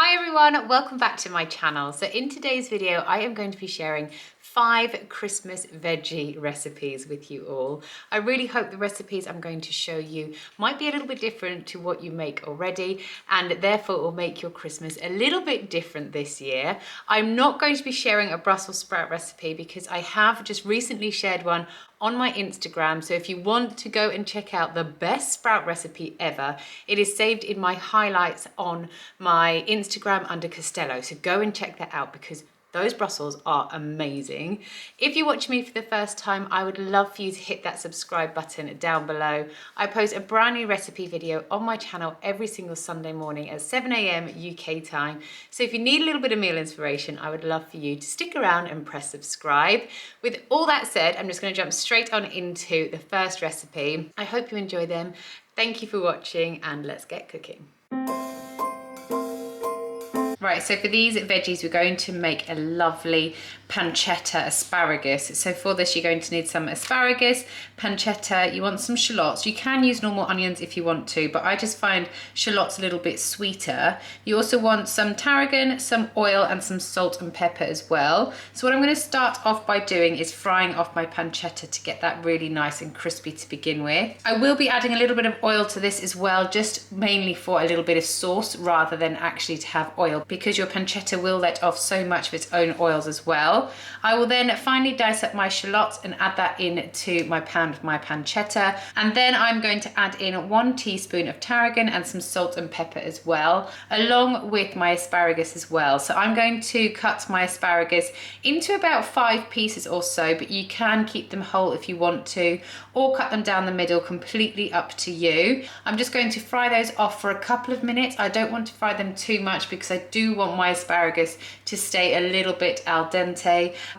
Hi everyone, welcome back to my channel. So in today's video, I am going to be sharing 5 Christmas veggie recipes with you all. I really hope the recipes I'm going to show you might be a little bit different to what you make already, and therefore it will make your Christmas a little bit different this year. I'm not going to be sharing a Brussels sprout recipe because I have just recently shared one on my Instagram. So if you want to go and check out the best sprout recipe ever, it is saved in my highlights on my Instagram under Costello. So go and check that out because those Brussels are amazing. If you're watching me for the first time, I would love for you to hit that subscribe button down below. I post a brand new recipe video on my channel every single Sunday morning at 7 AM UK time. So if you need a little bit of meal inspiration, I would love for you to stick around and press subscribe. With all that said, I'm just going to jump straight on into the first recipe. I hope you enjoy them. Thank you for watching and let's get cooking. Right, so for these veggies, we're going to make a lovely pancetta asparagus. So for this, you're going to need some asparagus, pancetta, you want some shallots. You can use normal onions if you want to, but I just find shallots a little bit sweeter. You also want some tarragon, some oil, and some salt and pepper as well. So what I'm going to start off by doing is frying off my pancetta to get that really nice and crispy to begin with. I will be adding a little bit of oil to this as well, just mainly for a little bit of sauce rather than actually to have oil, because your pancetta will let off so much of its own oils as well. I will then finally dice up my shallots and add that into my pan with my pancetta, and then I'm going to add in 1 teaspoon of tarragon and some salt and pepper as well, along with my asparagus as well. So I'm going to cut my asparagus into about 5 pieces or so, but you can keep them whole if you want to, or cut them down the middle, completely up to you. I'm just going to fry those off for a couple of minutes. I don't want to fry them too much because I do want my asparagus to stay a little bit al dente.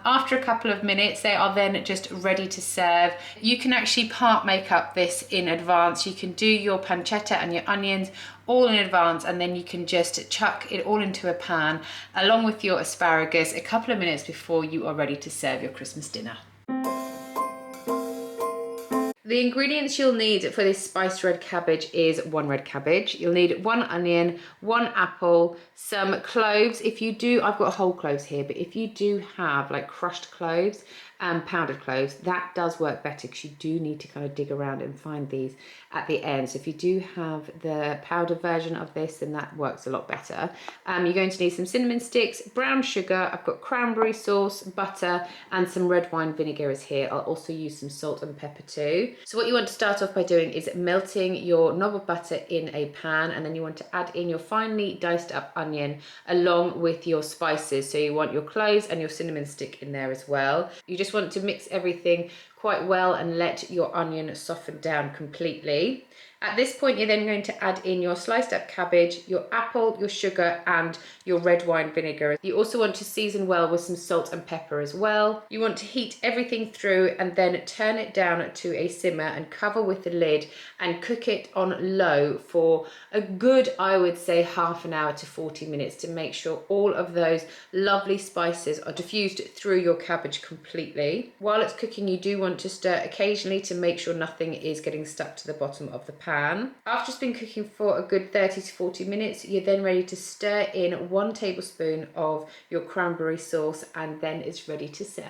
After a couple of minutes, they are then just ready to serve. You can actually part make up this in advance. You can do your pancetta and your onions all in advance, and then you can just chuck it all into a pan along with your asparagus a couple of minutes before you are ready to serve your Christmas dinner. The ingredients you'll need for this spiced red cabbage is 1 red cabbage. You'll need 1 onion, 1 apple, some cloves. If you do, I've got whole cloves here, but if you do have like crushed cloves and powdered cloves, that does work better because you do need to kind of dig around and find these at the end. So if you do have the powdered version of this, then that works a lot better. You're going to need some cinnamon sticks, brown sugar, I've got cranberry sauce, butter, and some red wine vinegar is here. I'll also use some salt and pepper too. So what you want to start off by doing is melting your knob of butter in a pan, and then you want to add in your finely diced up onion along with your spices. So you want your cloves and your cinnamon stick in there as well. You just want to mix everything quite well and let your onion soften down completely. At this point, you're then going to add in your sliced up cabbage, your apple, your sugar, and your red wine vinegar. You also want to season well with some salt and pepper as well. You want to heat everything through and then turn it down to a simmer and cover with the lid and cook it on low for a good, I would say, half an hour to 40 minutes to make sure all of those lovely spices are diffused through your cabbage completely. While it's cooking, you do want to stir occasionally to make sure nothing is getting stuck to the bottom of the pan. After it's been cooking for a good 30 to 40 minutes, you're then ready to stir in 1 tablespoon of your cranberry sauce, and then it's ready to serve.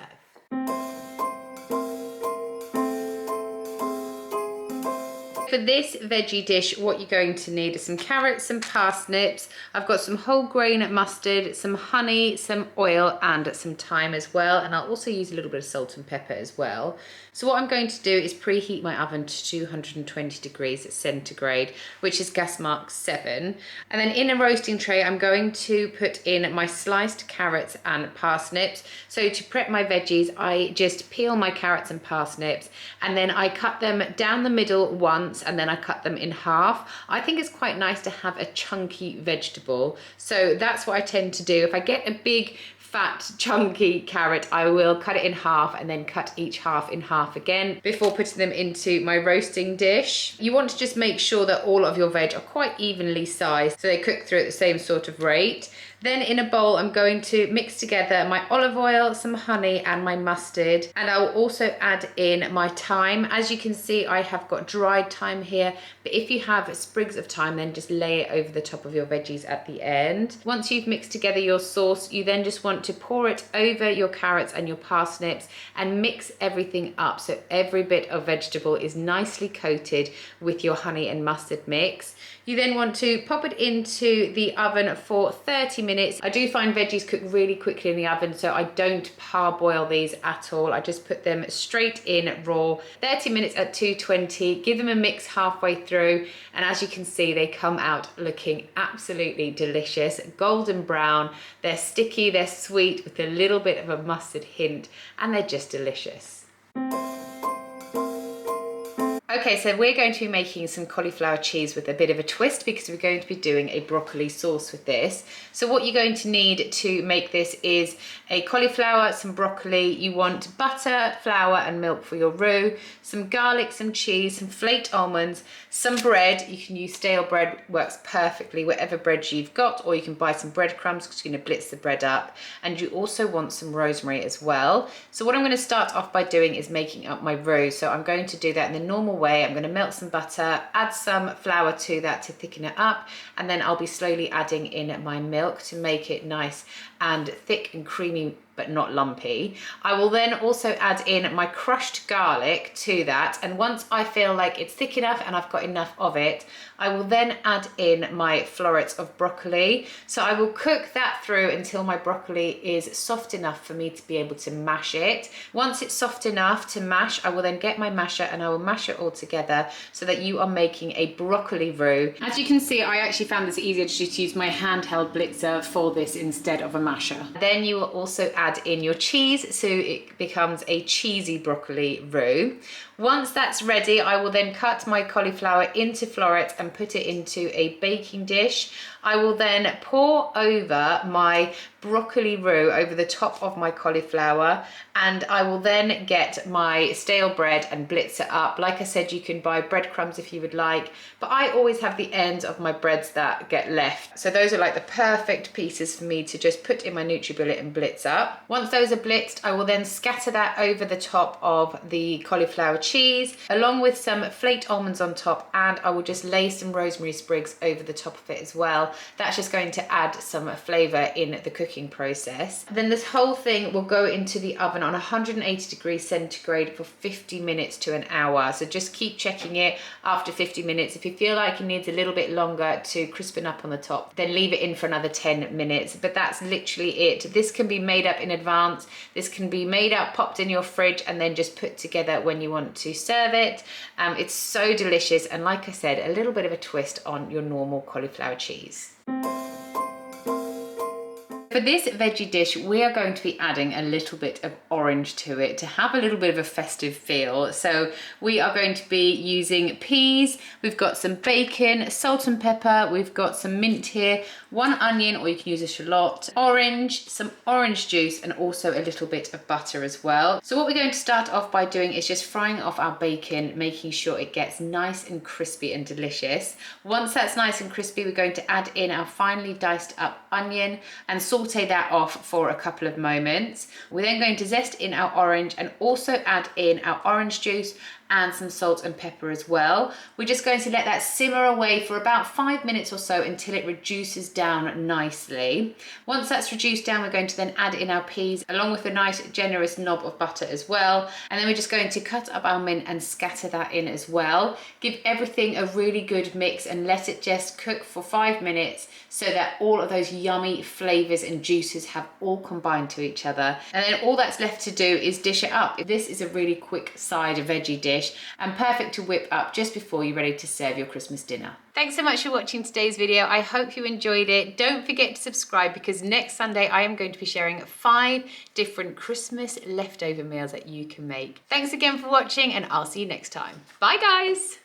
For this veggie dish, what you're going to need is some carrots, some parsnips. I've got some whole grain mustard, some honey, some oil, and some thyme as well. And I'll also use a little bit of salt and pepper as well. So what I'm going to do is preheat my oven to 220 degrees centigrade, which is gas mark 7. And then in a roasting tray, I'm going to put in my sliced carrots and parsnips. So to prep my veggies, I just peel my carrots and parsnips, and then I cut them down the middle once, and then I cut them in half. I think it's quite nice to have a chunky vegetable. So that's what I tend to do. If I get a big fat chunky carrot, I will cut it in half and then cut each half in half again before putting them into my roasting dish. You want to just make sure that all of your veg are quite evenly sized so they cook through at the same sort of rate. Then in a bowl, I'm going to mix together my olive oil, some honey, and my mustard. And I will also add in my thyme. As you can see, I have got dried thyme here, but If you have sprigs of thyme, then just lay it over the top of your veggies at the end. Once you've mixed together your sauce, you then just want to pour it over your carrots and your parsnips and mix everything up so every bit of vegetable is nicely coated with your honey and mustard mix. You then want to pop it into the oven for 30 minutes. I do find veggies cook really quickly in the oven, so I don't parboil these at all. I just put them straight in raw. 30 minutes at 220, give them a mix halfway through, and as you can see, they come out looking absolutely delicious, golden brown. They're sticky, they're sweet with a little bit of a mustard hint, and they're just delicious. Okay, so we're going to be making some cauliflower cheese with a bit of a twist because we're going to be doing a broccoli sauce with this. So what you're going to need to make this is a cauliflower, some broccoli, you want butter, flour and milk for your roux, some garlic, some cheese, some flaked almonds, some bread. You can use stale bread, works perfectly, whatever bread you've got, or you can buy some breadcrumbs because you're going to blitz the bread up. And you also want some rosemary as well. So what I'm going to start off by doing is making up my roux. So I'm going to do that in the normal way. I'm going to melt some butter, add some flour to that to thicken it up, and then I'll be slowly adding in my milk to make it nice and thick and creamy but not lumpy. I will then also add in my crushed garlic to that, and once I feel like it's thick enough and I've got enough of it, I will then add in my florets of broccoli. So I will cook that through until my broccoli is soft enough for me to be able to mash it. Once it's soft enough to mash, I will then get my masher and I will mash it all together so that you are making a broccoli roux. As you can see, I actually found this easier to just use my handheld blitzer for this instead of a masher. Then you will also add in your cheese so it becomes a cheesy broccoli roux. Once that's ready, I will then cut my cauliflower into florets and put it into a baking dish. I will then pour over my broccoli roux over the top of my cauliflower, and I will then get my stale bread and blitz it up. Like I said, you can buy breadcrumbs if you would like, but I always have the ends of my breads that get left. So those are like the perfect pieces for me to just put in my NutriBullet and blitz up. Once those are blitzed, I will then scatter that over the top of the cauliflower cheese, along with some flaked almonds on top, and I will just lay some rosemary sprigs over the top of it as well. That's just going to add some flavour in the cooking process. Then this whole thing will go into the oven on 180 degrees centigrade for 50 minutes to an hour. So just keep checking it after 50 minutes. If you feel like it needs a little bit longer to crispen up on the top, then leave it in for another 10 minutes. But that's literally it. This can be made up in advance. This can be made up, popped in your fridge, and then just put together when you want to serve it. It's so delicious, and like I said, a little bit of a twist on your normal cauliflower cheese. For this veggie dish, we are going to be adding a little bit of orange to it to have a little bit of a festive feel. So we are going to be using peas, we've got some bacon, salt and pepper, we've got some mint here, 1 onion, or you can use a shallot, orange, some orange juice, and also a little bit of butter as well. So what we're going to start off by doing is just frying off our bacon, making sure it gets nice and crispy and delicious. Once that's nice and crispy, we're going to add in our finely diced up onion and saute that off for a couple of moments. We're then going to zest in our orange and also add in our orange juice and some salt and pepper as well. We're just going to let that simmer away for about 5 minutes or so until it reduces down nicely. Once that's reduced down, we're going to then add in our peas along with a nice generous knob of butter as well. And then we're just going to cut up our mint and scatter that in as well. Give everything a really good mix and let it just cook for 5 minutes so that all of those yummy flavors and juices have all combined to each other. And then all that's left to do is dish it up. This is a really quick side veggie dish and perfect to whip up just before you're ready to serve your Christmas dinner. Thanks so much for watching today's video. I hope you enjoyed it. Don't forget to subscribe because next Sunday I am going to be sharing 5 different Christmas leftover meals that you can make. Thanks again for watching, and I'll see you next time. Bye guys.